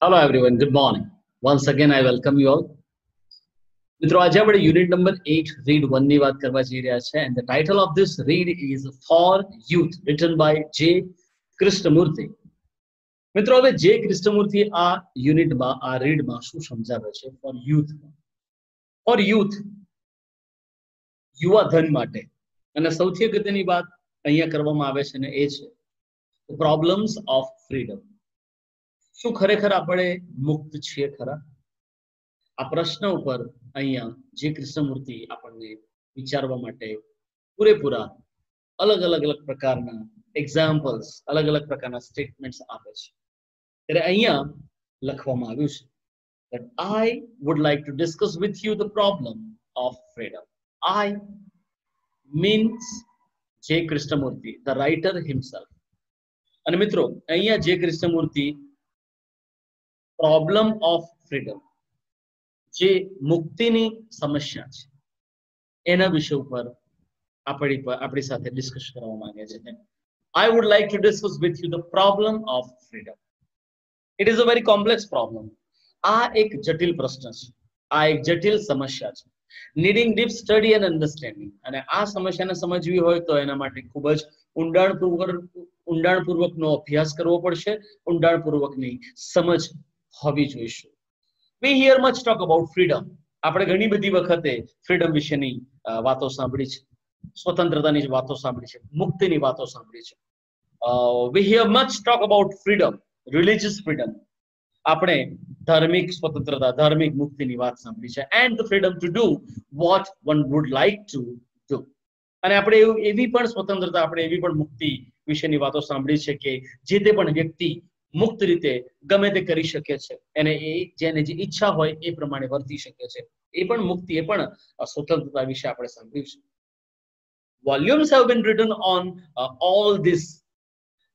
Hello everyone, good morning. Once again, I welcome you all. મિત્રો આજે આપણે unit number 8 read 1 ની વાત કરવા જઈ રહ્યા છે and the title of this read is For Youth written by J Krishnamurthy. મિત્રો હવે જે કૃષ્ણમૂર્તિ આ યુનિટમાં આ રીડમાં શું સમજાવે છે ફોર યુથ યુવા ધન માટે અને સૌથી અગત્યની વાત અહીંયા કરવામાં આવે છે ને એ છે પ્રોબ્લેમ્સ ઓફ ફ્રીડમ. શું ખરેખર આપણે મુક્ત છીએ ખરા? આ પ્રશ્ન ઉપર અહીંયા જે કૃષ્ણમૂર્તિ આપણને વિચારવા માટે પૂરેપૂરા અલગ અલગ પ્રકારના એક્ઝામ્પલ્સ અલગ અલગ પ્રકારના સ્ટેટમેન્ટ્સ આપે છે. ત્યારે અહીંયા લખવામાં આવ્યું છે that I would like to discuss with you the problem of freedom. I means J Krishnamurthy, the writer himself. અને મિત્રો અહીંયા જે કૃષ્ણમૂર્તિ પ્રોબ્લેમ ઓફ ફ્રીડમ જે મુક્તિની સમસ્યા છે એના વિષય ઉપર આપણી સાથે ડિસ્કસ કરવા માંગે છે. I would like to discuss with you the problem of freedom. It is a very complex problem. આ એક જટિલ પ્રશ્ન છે, આ એક જટિલ સમસ્યા છે, needing deep study and understanding. અને આ સમસ્યાને સમજવી હોય તો એના માટે ખૂબ જ ઊંડાણપૂર્વકનો અભ્યાસ કરવો પડશે, ઊંડાણપૂર્વકની સમજ હોવી જોઈશે. We hear much talk about freedom. આપણે ઘણી બધી વખતે ફ્રીડમ વિશેની વાતો સાંભળી છે, સ્વતંત્રતાની વાતો સાંભળી છે, મુક્તિની વાતો સાંભળી છે. We hear much talk about freedom, religious freedom. આપણે ધાર્મિક સ્વતંત્રતા, ધાર્મિક મુક્તિની વાત સાંભળી છે, and the freedom to do what one would like to do. અને આપણે એવી પણ સ્વતંત્રતા, આપણે એવી પણ મુક્તિ વિશેની વાતો સાંભળી છે કે જે તે પણ વ્યક્તિ મુક્ત રીતે ગમે તે કરી શકે છે, એને જેને જે ઈચ્છા હોય એ પ્રમાણે વર્તી શકે છે. એ પણ મુક્તિ, એ પણ સ્વતંત્રતા વિશે આપણે સાંભળ્યું છે. Volumes have been written on all this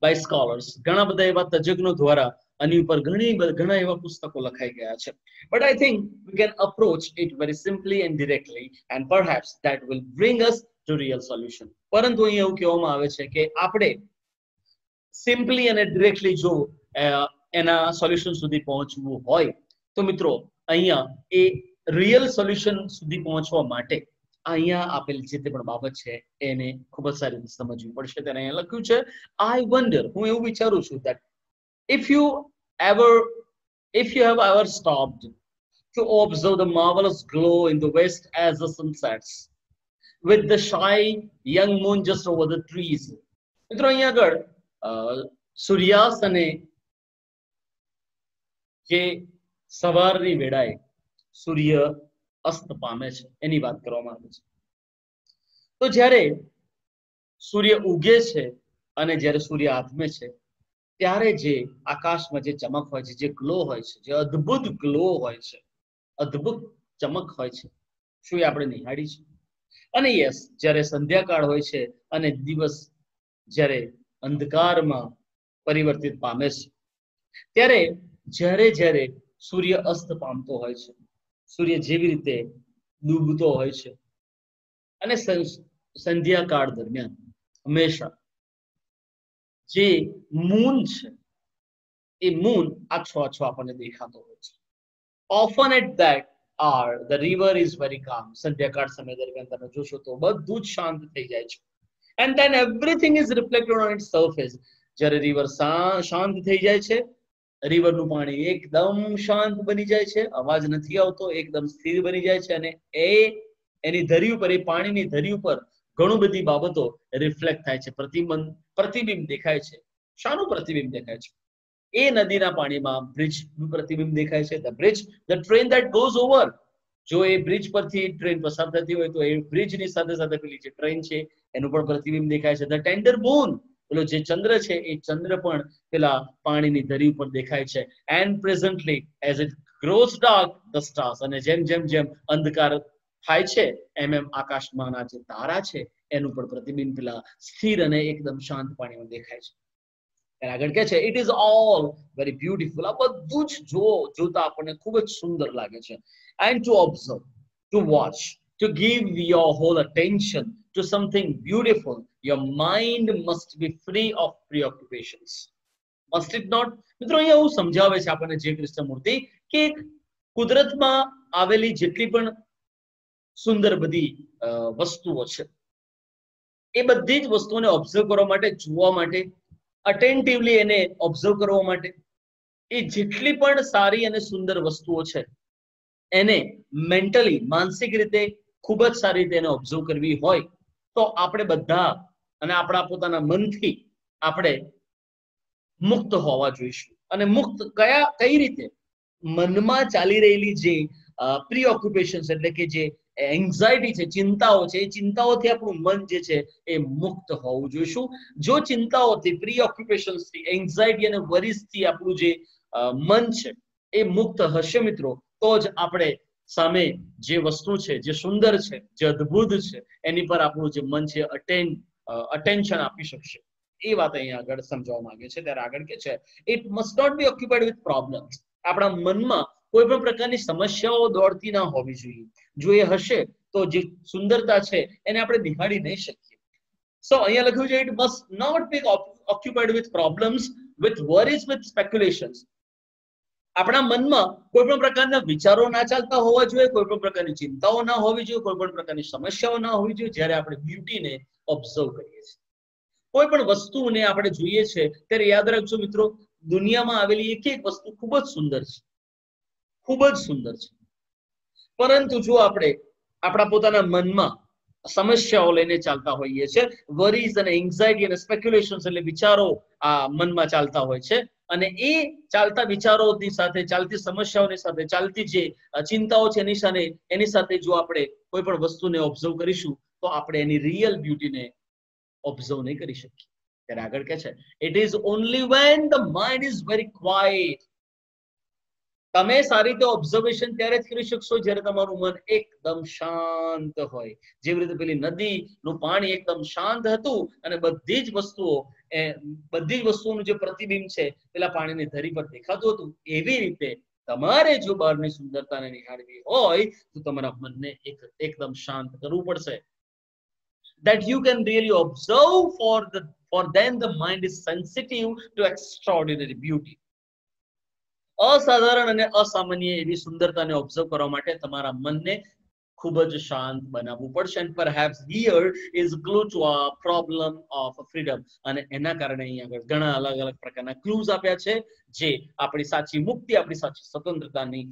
by scholars. ઘણા બધા એવા તજજ્ઞો દ્વારા આની ઉપર ઘણા એવા પુસ્તકો લખાઈ ગયા છે. But I think we can approach it very simply and directly, and perhaps that will bring us to real solution. પરંતુ અહીંયા એવું કહેવામાં આવે છે કે આપણે સિમ્પલી અને ડિરેક્ટલી જો એના સોલ્યુશન સુધી પહોંચવું હોય તો મિત્રો અહીંયા એ રિયલ સોલ્યુશન સુધી પહોંચવા માટે અહીંયા આપેલ જે તે પણ બાબત છે એને ખૂબ જ સારી રીતે સમજવી પડશે. ત્યારે અહીંયા લખ્યું છે I wonder, હું એવું વિચારું છું that if you have ever stopped to observe the marvelous glow in the west as the sun sets with the shy young moon just over the trees. મિત્રો અહીંયા આગળ સૂર્યાસ્ત અને જે સવારની વેળાએ સૂર્ય અસ્ત પામે છે એની વાત કરવામાં આવે છે. તો જ્યારે સૂર્ય ઉગે છે અને જ્યારે સૂર્ય આથમે છે ત્યારે જે આકાશમાં જે ચમક હોય છે, જે ગ્લો હોય છે, જે અદ્ભુત ગ્લો હોય છે, અદ્ભુત ચમક હોય છે, શું એ આપણે નિહાળી છે? અને યસ, જ્યારે સંધ્યાકાળ હોય છે અને દિવસ જ્યારે અંધકારમાં પરિવર્તિત પામે છે ત્યારે જ્યારે સૂર્ય અસ્ત પામતો હોય છે, સૂર્ય જેવી રીતે ડૂબતો હોય છે અને સંધ્યાકાળ દરમિયાન હંમેશા જે મૂન છે એ મૂન આછો આપણને દેખાતો હોય છે. Often at that hour the river is very calm. સંધ્યાકાળ સમય દરમિયાન તમે જોશો તો બધું જ શાંત થઈ જાય છે. And then everything is reflected on its surface. જ્યારે રિવર શાંત થઈ જાય છે, રિવરનું પાણી એકદમ શાંત બની જાય છે, અવાજ નથી આવતો, એકદમ સ્થિર બની જાય છે અને એની ધરી ઉપર, એ પાણીની ધરી ઉપર ઘણું બધી બાબતો રિફ્લેક્ટ થાય છે, પ્રતિબિંબ દેખાય છે. શાનું પ્રતિબિંબ દેખાય છે? એ નદીના પાણીમાં બ્રિજનું પ્રતિબિંબ દેખાય છે. the train that goes over. જો એ બ્રિજ પરથી ટ્રેન પસાર થતી હોય તો એ બ્રિજની સાથે સાથે પેલી જે ટ્રેન છે એનું પણ પ્રતિબિંબ દેખાય છે. the tender moon, પેલો જે ચંદ્ર છે એ ચંદ્ર પણ પેલા પાણીની ધરી ઉપર દેખાય છે. and presently as it grows dark the stars. અને જેમ અંધકાર થાય છે એમ આકાશમાંના જે તારા છે એનું પણ પ્રતિબિંબ પેલા સ્થિર અને એકદમ શાંત પાણીમાં દેખાય છે. આગળ કહે છે it is all very beautiful. આ બધું જ જોતા આપણને ખૂબ જ સુંદર લાગે છે. and to observe, to watch, to give your whole attention to something beautiful, your mind must be free of preoccupations. Must it not? મિત્રો અહીંયા એવું સમજાવે છે આપણને જે કૃષ્ણમૂર્તિ કે કુદરતમાં આવેલી જેટલી પણ સુંદર બધી વસ્તુઓ છે એ બધી જ વસ્તુઓને ઓબ્ઝર્વ કરવા માટે, જોવા માટે, અટેન્ટિવલી એને ઓબ્ઝર્વ કરવા માટે, એ જેટલી પણ સારી અને સુંદર વસ્તુઓ છે એને મેન્ટલી, માનસિક રીતે ખૂબ જ સારી રીતે એને ઓબ્ઝર્વ કરવી હોય તો આપણે બધા અને આપણા પોતાના મનથી આપણે મુક્ત હોવા જોઈશું. અને મુક્ત કઈ રીતે? મનમાં ચાલી રહેલી જે પ્રીઓક્યુપેશન્સ એટલે કે જે એન્ઝાયટી છે, ચિંતાઓ છે, એ ચિંતાઓથી આપણું મન જે છે એ મુક્ત હોવું જોઈશું. જો ચિંતાઓથી, પ્રીઓક્યુપેશન્સથી, એન્ઝાયટી અને વરીઝથી આપણું જે મન છે એ મુક્ત હશે મિત્રો, તો જ આપણે સામે જે વસ્તુ છે, જે સુંદર છે, જે અદ્ભુત છે, એની પર આપણું જે મન છે અટેન્શન આપી શકશે. એ વાત અહીંયા આગળ સમજાવવા માંગે છે. ત્યારે આગળ કે છે, it must not be occupied with problems. આપણા મનમાં કોઈ પણ પ્રકારની સમસ્યાઓ દોડતી ના હોવી જોઈએ. જો એ હશે તો જે સુંદરતા છે એને આપણે નિહાળી નહીં શકીએ. સો અહીંયા લખ્યું છે, it must not be occupied with problems, with worries, with speculations. આપણા મનમાં કોઈ પણ પ્રકારના વિચારો ના ચાલતા હોવા જોઈએ, કોઈ પણ પ્રકારની ચિંતાઓ ના હોવી જોઈએ, કોઈ પણ પ્રકારની સમસ્યાઓ ના હોવી જોઈએ જ્યારે આપણે બ્યુટીને ઓબ્ઝર્વ કરીએ છીએ. કોઈ પણ વસ્તુને આપણે જોઈએ છે ત્યારે યાદ રાખજો મિત્રો, દુનિયામાં આવેલી એક એક વસ્તુ ખૂબ જ સુંદર છે, ખૂબ જ સુંદર છે. પરંતુ જો આપણે આપણા પોતાના મનમાં સમસ્યાઓ લઈને ચાલતા હોઈએ છીએ, વરીઝ અને એન્ઝાયટી અને સ્પેક્યુલેશન્સ એટલે વિચારો આ મનમાં ચાલતા હોય છે, અને એ ચાલતા વિચારોની સાથે, ચાલતી સમસ્યાઓની સાથે, ચાલતી જે ચિંતાઓ છે એની સાથે જો આપણે કોઈ પણ વસ્તુને ઓબ્ઝર્વ કરીશું તો આપણે એની રિયલ બ્યુટીને ઓબ્ઝર્વ નહીં કરી શકીએ. ત્યારે આગળ કે છે, it is only when the mind is very quite. તમે સારી રીતે ઓબ્ઝર્વેશન ત્યારે જ કરી શકશો જ્યારે તમારું મન એકદમ શાંત હોય. જેવી રીતે પેલી નદીનું પાણી એકદમ શાંત હતું અને બધી જ વસ્તુઓનું જે પ્રતિબિંબ છે પેલા પાણીની ધરી પર દેખાતું હતું, એવી રીતે તમારે જો બહારની સુંદરતાને નિહાળવી હોય તો તમારા મનને એકદમ શાંત કરવું પડશે. That you can really observe, for then the mind is sensitive to extraordinary beauty. અસાધારણ અને અસામાન્ય એવી સુંદરતાને ઓબ્ઝર્વ કરવા માટે તમારા મનને ખૂબ જ શાંત બનાવવું પડશે. And perhaps here is clue to a problem of freedom. અને એના કારણે અહીંયા આગળ ઘણા અલગ અલગ પ્રકારના ક્લૂઝ આપ્યા છે જે આપણી સાચી મુક્તિ, આપણી સાચી સ્વતંત્રતાની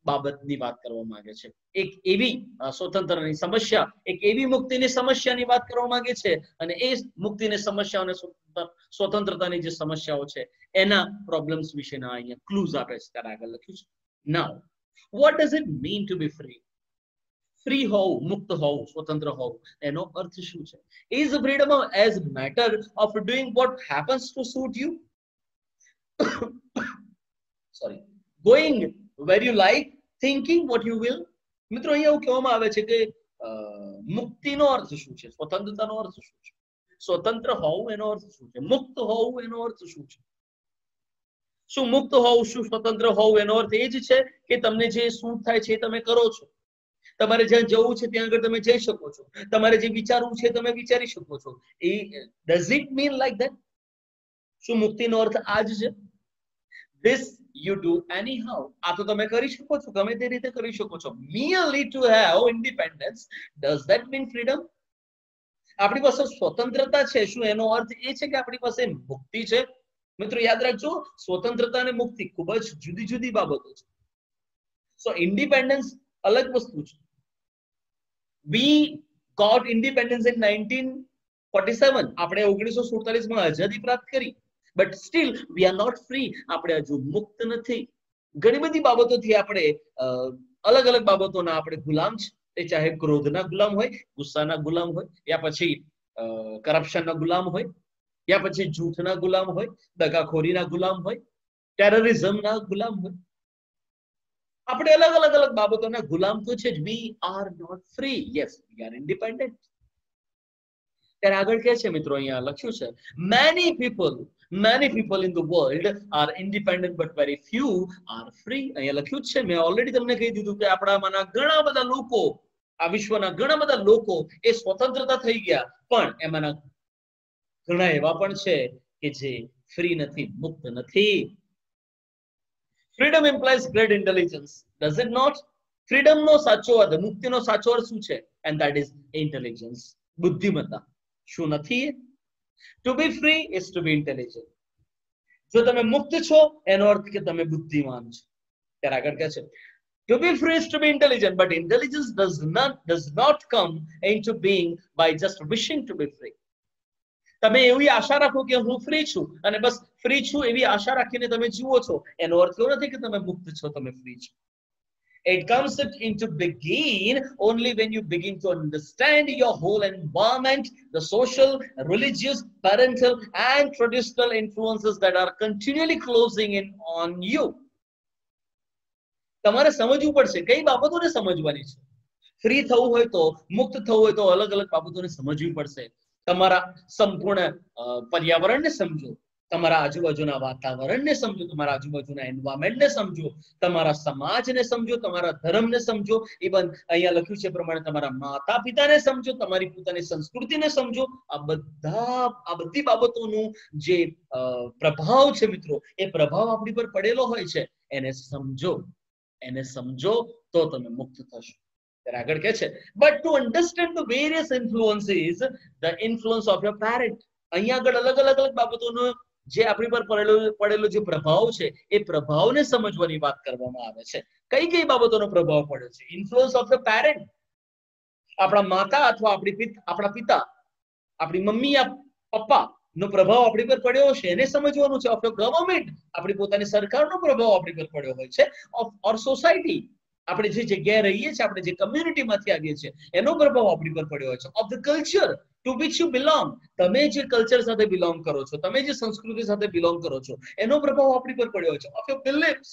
બાબતની વાત કરવા માંગે છે. એક એવી સ્વતંત્રતાની સમસ્યા, એક એવી મુક્તિની સમસ્યાની વાત કરવા માંગે છે, અને એ મુક્તિની સમસ્યા અને સ્વતંત્રતાની જે સમસ્યાઓ છે એના પ્રોબ્લેમ્સ વિશેના અહીંયા ક્લૂઝ આપે છે. ત્યારે આગળ લખ્યું છે, નાઉ what does it mean to be free? Free હોવું, મુક્ત હોવું, સ્વતંત્ર હોવું, એનો અર્થ શું છે? Is freedom as matter of doing what happens to suit you? Sorry, going where you like, thinking what you will. મિત્રો અહીંયા એવું કહેવામાં આવે છે કે મુક્તિનો અર્થ શું છે, સ્વતંત્રતાનો અર્થ શું છે, સ્વતંત્ર હોવું એનો અર્થ શું છે, મુક્ત હોવું એનો અર્થ શું છે? શું મુક્ત હોવું, શું સ્વતંત્ર હોવું એનો અર્થ એ જ છે કે તમને જે સૂટ થાય છે તમે કરો છો, તમારે જ્યાં જવું છે ત્યાં આગળ તમે જઈ શકો છો, તમારે જે વિચારવું છે તમે વિચારી શકો છો. એ does it mean like that? શું મુક્તિનો અર્થ આ જ છે? This you do anyhow. આ તો તમે કરી શકો છો, ગમે તે રીતે કરી શકો છો. Merely to have independence, does that mean freedom? આપણી પાસે સ્વતંત્રતા છે, શું એનો અર્થ એ છે કે આપણી પાસે મુક્તિ છે? મિત્રો યાદ રાખજો, સ્વતંત્રતા અને મુક્તિ ખૂબ જ જુદી જુદી બાબતો છે. સો ઇન્ડિપેન્ડન્સ અલગ વસ્તુ છે. We got independence in 1947. આપણે 1947 માં આઝાદી પ્રાપ્ત કરી, but still we are not free. આપણે હજુ મુક્ત નથી. ઘણી બધી બાબતોથી આપણે અલગ અલગ બાબતોના આપણે ગુલામ છે. એ ચાહે ક્રોધના ગુલામ હોય, ગુસ્સાના ગુલામ હોય, યા પછી કરપ્શનના ગુલામ હોય, યા પછી જૂઠના ગુલામ હોય, દગાખોરીના ગુલામ હોય, ટેરરિઝમના ગુલામ હોય. આપણે અલગ અલગ અલગ બાબતોના ગુલામ તો છે જ. We are not free. Yes, we are independent. ત્યારે આગળ કે છે મિત્રો, અહીંયા લખ્યું છે, many people in the world are independent but very few are free. અહીંયા લખ્યું છે, મેં ઓલરેડી તમને કહી દીધું કે આપણામાંના ઘણા બધા લોકો, આ વિશ્વના ઘણા બધા લોકો એ સ્વતંત્રતા થઈ ગયા, પણ એમાંના ઘણા એવા પણ છે કે જે ફ્રી નથી, મુક્ત નથી. Freedom implies great intelligence, does it not? Freedom નો સાચો અર્થ, મુક્તિનો સાચો અર્થ શું છે? And that is intelligence, બુદ્ધિમત્તા. શું નથી? To be free is to be intelligent. જો તમે મુક્ત છો એનો અર્થ કે તમે બુદ્ધિમાન છો. ત્યારે આગળ કહે છે to be free is to be intelligent, but intelligence does not come into being by just wishing to be free. તમે એવી આશા રાખો કે હું ફ્રી છું અને બસ ફ્રી છું એવી આશા રાખીને તમે જીવો છો, એનો અર્થ એવો નથી કે તમે મુક્ત છો, તમે ફ્રી છો. It comes into begin only when you begin to understand your whole environment, the social, religious, parental and traditional influences that are continually closing in on you. તમારે સમજવું પડશે કઈ બાબતોને સમજવાની છે. ફ્રી થવું હોય તો, મુક્ત થવું હોય તો અલગ અલગ બાબતોને સમજવી પડશે. તમારા સંપૂર્ણ પર્યાવરણને સમજો, તમારા આજુબાજુના વાતાવરણને સમજો, તમારા આજુબાજુના એન્વાયરમેન્ટને સમજો, તમારા સમાજને સમજો, તમારા ધર્મને સમજો, ઇવન અહીંયા લખ્યું છે પ્રમાણે તમારા માતા પિતાને સમજો, તમારી પોતાની સંસ્કૃતિને સમજો. આ બધી બાબતોનું જે પ્રભાવ છે મિત્રો, એ પ્રભાવ આપણી પર પડેલો હોય છે, એને સમજો તો તમે મુક્ત થશો. આગળ કહે છે but to understand the various influences, the influence of your parent. અહીંયા આગળ અલગ અલગ બાબતોનો જે આપણી પર પડેલો જે પ્રભાવ છે, એ પ્રભાવને સમજવાની વાત કરવામાં આવે છે. કઈ બાબતોનો પ્રભાવ પડે છે? ઇન્ફ્લુઅન્સ ઓફ ધ પેરેન્ટ, આપણા માતા અથવા આપણા પિતા, આપણી મમ્મી યા પપ્પા નો પ્રભાવ આપણી પર પડ્યો છે, એને સમજવાનું છે. ઓફ ધ ગવર્નમેન્ટ, આપણી પોતાની સરકારનો પ્રભાવ આપણી પર પડ્યો હોય છે. ઓર સોસાયટી, આપણે જે જગ્યાએ રહીએ છીએ, આપણે જે કમ્યુનિટીમાંથી આવીએ છીએ, એનો પ્રભાવ આપણી પર પડ્યો હોય છે. Of the culture two which you belong, તમે જે કલ્ચર સાથે બિલોંગ કરો છો, તમે જે સંસ્કૃતિ સાથે બિલોંગ કરો છો, એનો પ્રભાવ આપણી પર પડ્યો હોય છે. Of your beliefs,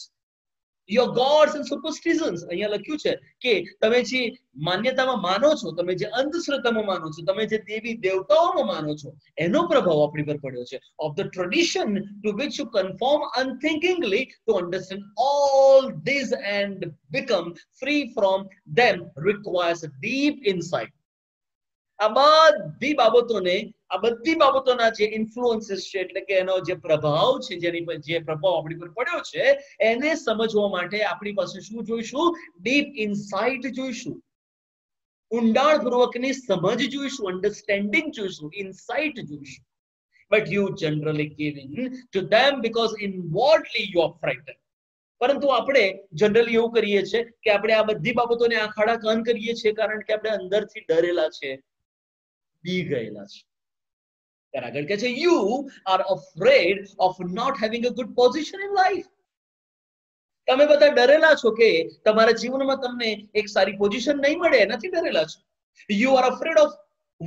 your gods and superstitions, અહીંયા લખ્યું છે કે તમે જે માન્યતામાં માનો છો, તમે જે અંધશ્રદ્ધામાં માનો છો, તમે જે દેવી દેવતાઓમાં માનો છો, એનો પ્રભાવ આપણી પર પડ્યો છે. Of the tradition two which you confirm unthinkingly to understand all this and become free from them requires a deep insight. આ બધી બાબતોના જે ઇન્ફ્લુઅન્સીસ છે, એટલે કે એનો જે પ્રભાવ છે, જે પ્રભાવ આપણી પર પડ્યો છે, એને સમજવા માટે આપણી પાસે શું જોઈશું? ડીપ ઇનસાઇટ જોઈશું, ઊંડાણપૂર્વકની સમજ જોઈશું, અન્ડરસ્ટેન્ડિંગ જોઈશું, ઇનસાઇટ જોઈશું. But you generally give in to them because inwardly you are frightened. પરંતુ આપણે જનરલી એવું કરીએ છીએ કે આપણે આ બધી બાબતોને આખાડા કાન કરીએ છીએ, કારણ કે આપણે અંદરથી ડરેલા છે, બી ગયેલા છે. ત્યારે આગળ કહે છે you are afraid of not having a good position in life. તમે બધા ડરેલા છો કે તમારા જીવનમાં તમને એક સારી પોઝિશન નહીં મળે, એનાથી ડરેલા છો. You are afraid of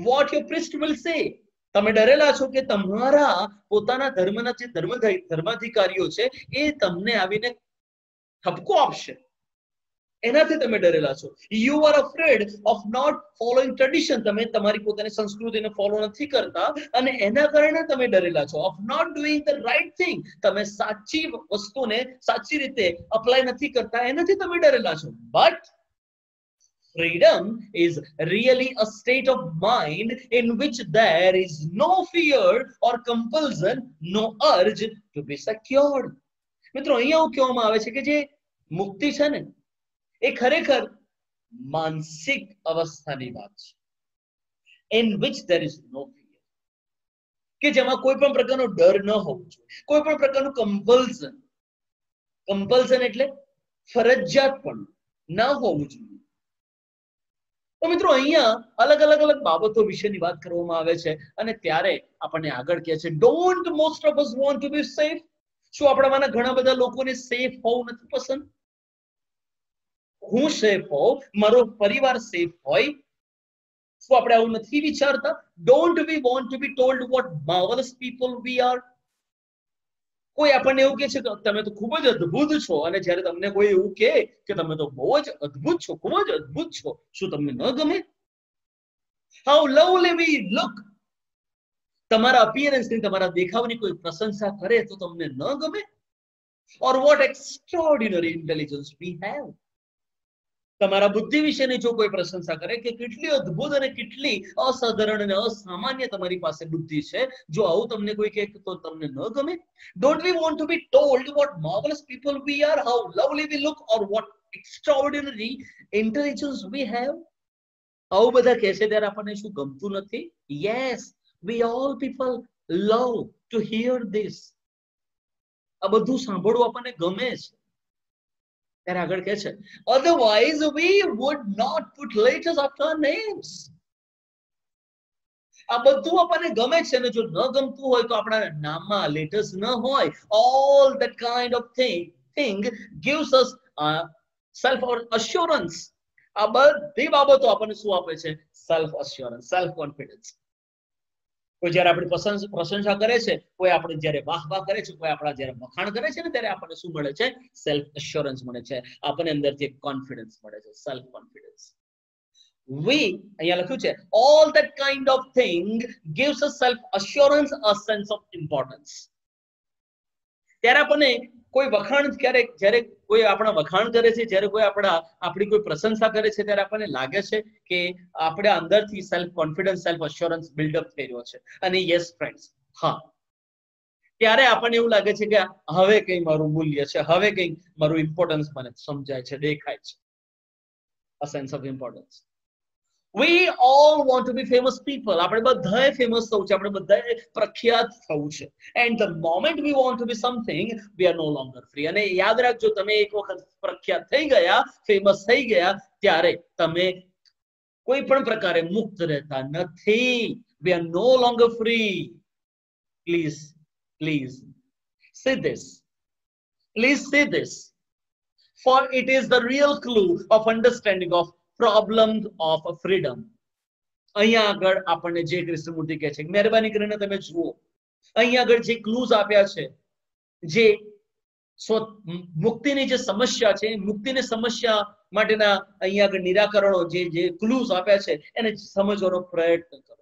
what your priest will say. તમે ડરેલા છો કે તમારા પોતાના ધર્મના જે ધર્માધિકારીઓ છે, એ તમને આવીને ઠપકો આપશે, એનાથી તમે ડરેલા છો. You are afraid of not following tradition. તમે તમારી પોતાની સંસ્કૃતિને ફોલો નથી કરતા અને એના કારણે તમે ડરેલા છો. Of not doing the right thing. તમે સાચી વસ્તુને સાચી રીતે અપ્લાય નથી કરતા, એનાથી તમે ડરેલા છો. But freedom is really a state of mind in which there is no fear or compulsion, no urge to be secured. મિત્રો, અહીંયા એવું કહેવામાં આવે છે કે જે મુક્તિ છે ને, એ ખરેખર માનસિક અવસ્થાની વાત છે. In which there is no fear, કે જેમાં કોઈ પણ પ્રકારનો ડર ન હોવો જોઈએ, કોઈ પણ પ્રકારનું કમ્પલ્શન એટલે ફરજિયાત પણ ન હોવું જોઈએ. તો મિત્રો, અહીંયા અલગ અલગ બાબતો વિશેની વાત કરવામાં આવે છે અને ત્યારે આપણને આગળ કહે છે don't most of us want to be safe. શું આપણામાંના ઘણા બધા લોકોને સેફ હોવું નથી પસંદ? હું સેફ હોઉં, મારો પરિવાર સેફ હોય, શું આપણે આવું નથી વિચારતા? Don't we want to be told what marvelous people we are? કોઈ આપણને એવું કહે છે કે તમે તો ખૂબ જ અદ્ભુત છો, અને જ્યારે તમને કોઈ એવું કહે કે તમે તો બહુ જ અદ્ભુત છો, ખૂબ જ અદ્ભુત છો, શું તમને ન ગમે? How lovely we look. તમારા અપિયરન્સની, તમારા દેખાવની કોઈ પ્રશંસા કરે તો તમને ન ગમે? Or what extraordinary intelligence we have. તમારા બુદ્ધિ વિશેની જો કોઈ પ્રશંસા કરે કે કેટલી અદ્ભુત અને કેટલી અસાધારણ અને અસામાન્ય તમારી પાસે બુદ્ધિ છે, જો આવું તમને કોઈ કહે તો તમને ન ગમે? Don't we want to be told what marvelous people we are, how lovely we look, or what extraordinary intelligence we have? આવું બધા કહે છે ત્યારે આપણને શું ગમતું નથી? Yes, we all people love to hear this. આ બધું સાંભળવું આપણને ગમે છે. ત્યારે આગળ કહે છે, otherwise we would not put letters after our names. આ બધું આપણને ગમે છે અને જો ન ગમતું હોય તો આપણા નામમાં લેટર્સ ન હોય. All that kind of thing gives us self assurance. આ બધી બાબતો આપણને શું આપે છે? Self assurance, self confidence. કોઈ જ્યારે આપણી પ્રશંસા કરે છે, કોઈ આપણે જ્યારે વાહ કરે છે, કોઈ આપણા જ્યારે વખાણ કરે છે ને ત્યારે આપણને શું મળે છે? સેલ્ફ અશ્યોરન્સ મળે છે. આપણને અંદરથી એક કોન્ફિડન્સ મળે છે, સેલ્ફ કોન્ફિડન્સ. અહીંયા લખ્યું છે all that kind of thing gives us self assurance, a sense of importance. ત્યારે આપણને કોઈ વખાણ જ્યારે કોઈ આપણા વખાણ કરે છે, જ્યારે કોઈ આપણી કોઈ પ્રશંસા કરે છે ત્યારે આપણને લાગે છે કે આપણે અંદરથી self confidence, self assurance build up થઈ રહ્યો છે. અને યસ ફ્રેન્ડ્સ, હા, ત્યારે આપણને એવું લાગે છે કે હવે કંઈ મારું મૂલ્ય છે, હવે કંઈ મારું ઇમ્પોર્ટન્સ મને સમજાય છે, દેખાય છે. a sense of importance. We all want to be famous people. આપણે બધાએ ફેમસ થવું છે, આપણે બધાએ પ્રખ્યાત થવું છે. And the moment we want to be something, we are no longer free. અને યાદ રાખજો, તમે એક વખત પ્રખ્યાત થઈ ગયા, ફેમસ થઈ ગયા, ત્યારે તમે કોઈ પણ પ્રકારે મુક્ત રહેતા નથી. We are no longer free. Please see this. Please see this. For it is the real clue of understanding of problems of freedom. અહીંયા આગળ આપણને જે કૃષ્ણમૂર્તિ કહે છે, મહેરબાની કરીને તમે જુઓ, અહીંયા આગળ જે ક્લૂઝ આપ્યા છે, જે મુક્તિની જે સમસ્યા છે, મુક્તિની સમસ્યા માટેના અહીંયા આગળ નિરાકરણો, જે ક્લૂઝ આપ્યા છે, એને સમજવાનો પ્રયત્ન કરો.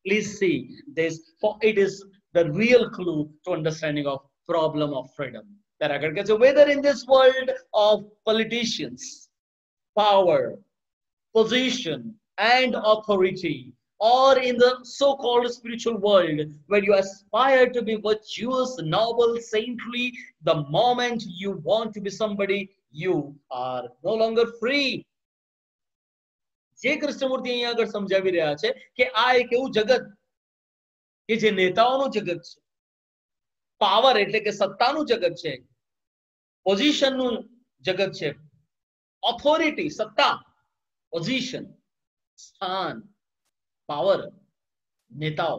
Please see this, for it is the real clue to understanding of problem of freedom. ત્યારે આગળ કહે છે, whether in this world of politicians, power, position, and authority, or in the so-called spiritual world, where you aspire to be virtuous, noble, saintly, the moment you want to be somebody, you are no longer free. જે કૃષ્ણમૂર્તિ અહીંયા આગળ સમજાવી રહ્યા છે કે આ એક એવું જગત કે જે નેતાઓનું જગત છે, પાવર એટલે કે સત્તાનું જગત છે, પોઝિશનનું જગત છે, ઓથોરિટી સત્તા, પોઝિશન સ્થાન, પાવર નેતાઓ,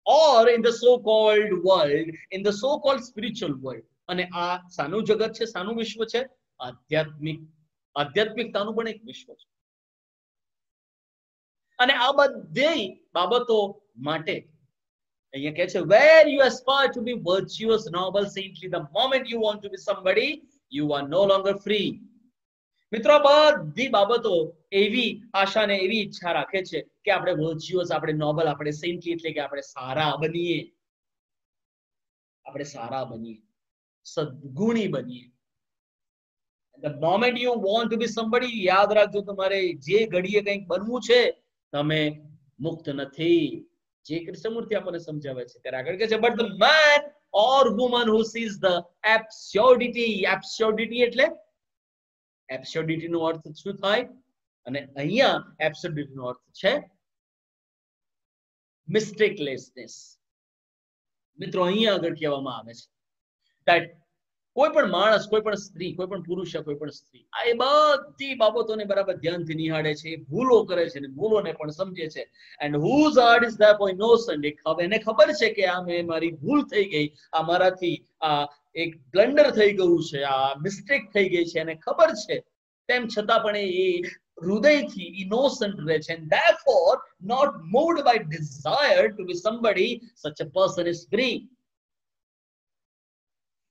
or in the so-called world, in the so-called spiritual world. અને આ સાનું જગત છે, સાનું વિશ્વ છે? આધ્યાત્મિકતાનું પણ એક વિશ્વ છે. અને આ બધી બાબતો માટે અહીંયા કહે છે, where you aspire to be virtuous, noble, saintly, the moment you want to be somebody, you are no longer free. મિત્રો, બધી બાબતો એવી આશા ને એવી ઈચ્છા રાખે છે કે આપણે વર્ચ્યુઅસ, આપણે નોબલ, આપણે સેન્ટલી એટલે કે આપણે સારા બનીએ, સદગુણી બનીએ. The moment you want to be somebody, યાદ રાખજો, તમારે જે ઘડીએ કંઈક બનવું છે, તમે મુક્ત નથી. જે કૃષ્ણમૂર્તિ આપણને સમજાવે છે ત્યારે આગળ કહે છે, but the man or woman who sees the absurdity એટલે absurdity નો અર્થ શું થાય? અને અહીંયા absurdity નો અર્થ છે mistakelessness. મિત્રો, અહીંયા આગળ કહેવામાં આવે છે that કોઈ પણ માણસ, કોઈ પણ સ્ત્રી, કોઈ પણ પુરુષ, કોઈ પણ સ્ત્રી આ એ બધી બાબતોને બરાબર ધ્યાનથી નિહાળે છે, ભૂલો કરે છે અને ભૂલોને પણ સમજે છે. and whose heart is therefore innocent, એને ખબર છે કે આ મારી ભૂલ થઈ ગઈ, આ મારાથી આ એક બ્લન્ડર થઈ ગયું છે, આ મિસ્ટેક થઈ ગઈ છે, એને ખબર છે, તેમ છતાં પણ એ હૃદયથી ઇનોસન્ટ રહે છે. and therefore not moved by desire to be somebody, such a person is free.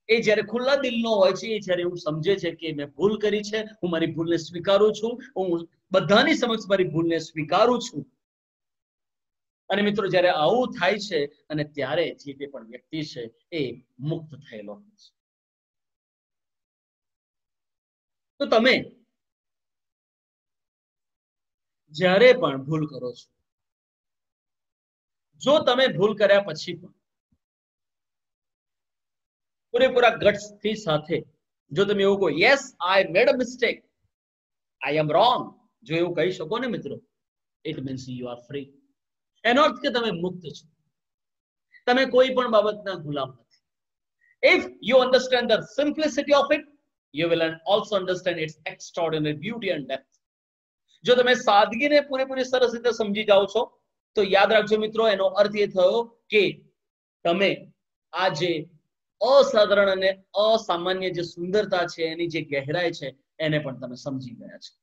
એ જ્યારે ખુલ્લા દિલનો હોય છે, એ જ્યારે એવું સમજે છે કે મેં ભૂલ કરી છે, હું મારી ભૂલને સ્વીકારું છું, હું બધાની સમક્ષ મારી ભૂલને સ્વીકારું છું. અને મિત્રો, જ્યારે આવું થાય છે અને ત્યારે જે તે પણ વ્યક્તિ છે એ મુક્ત થયેલો હોય છે. તો તમે જ્યારે પણ ભૂલ કરો છો, જો તમે ભૂલ કર્યા પછી પણ પૂરેપૂરા ગટ્સ થી સાથે જો તમે એવું કહો yes I made a mistake, I M wrong, જો એવું કહી શકો ને મિત્રો, it means you are free. એનો અર્થ કે તમે મુક્ત છો, તમે કોઈ પણ બાબતના ગુલામ નથી. If you understand the simplicity of it, you will also understand its extraordinary beauty and depth. જો તમે સાદગીને પૂરેપૂરી સરસ રીતે સમજી જાઓ છો તો યાદ રાખજો મિત્રો, એનો અર્થ એ થયો કે તમે આ જે અસાધારણ અને અસામાન્ય જે સુંદરતા છે, એની જે ગહેરાઈ છે, એને પણ તમે સમજી ગયા છો.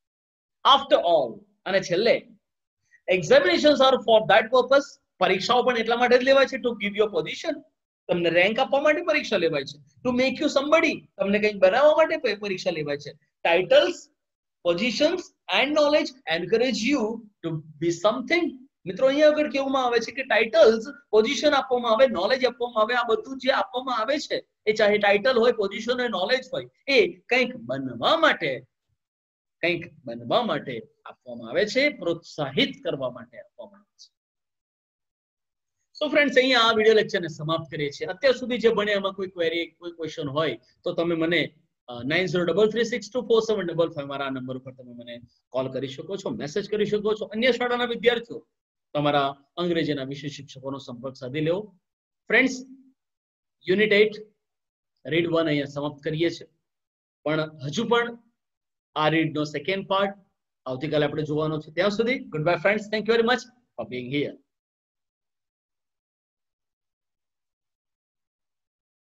આફ્ટર ઓલ, અને છેલ્લે, examinations are for that purpose. પરીક્ષાઓ પણ એટલા માટે જ લેવાય છે, ટુ ગીવ યોર પોઝિશન. તમને રેન્ક આપવા માટે પરીક્ષા લેવાય છે. ટુ મેક યુ સમબડી, તમને કંઈક બનાવવા માટે પરીક્ષા લેવાય છે. Titles, positions and knowledge encourage you to be something. મિત્રો અહીંયા આગળ કહેવામાં આવે છે કે ટાઇટલ્સ, પોઝિશન આપવામાં આવે, નોલેજ આપવામાં આવે, આ બધું જે આપવામાં આવે છે એ ચાહે ટાઇટલ હોય, પોઝિશન હોય, નોલેજ હોય, એ કંઈક બનવા માટે આપવામાં આવે છે, પ્રોત્સાહિત કરવા માટે આપવામાં આવે છે. સો ફ્રેન્ડ્સ, અહીંયા આ વિડિયો લેક્ચરને સમાપ્ત કરીએ છીએ. અત્યાર સુધી જે ભણે એમાં કોઈ ક્વેરી, કોઈ ક્વેશ્ચન હોય તો તમે મને 9033624755 મારા નંબર ઉપર તમે મને કોલ કરી શકો છો, મેસેજ કરી શકો છો. અન્ય શાળાના વિદ્યાર્થીઓ તમારા અંગ્રેજીના વિષય શિક્ષકોનો સંપર્ક સાધી લેવો. ફ્રેન્ડ્સ, યુનિટ 8 રીડ 1 અહીંયા સમાપ્ત કરીએ છીએ, પણ હજુ પણ આ રીડનો સેકન્ડ પાર્ટ આવતીકાલે આપણે જોવાનો છે. ત્યાં સુધી good bye friends, thank you very much for being here.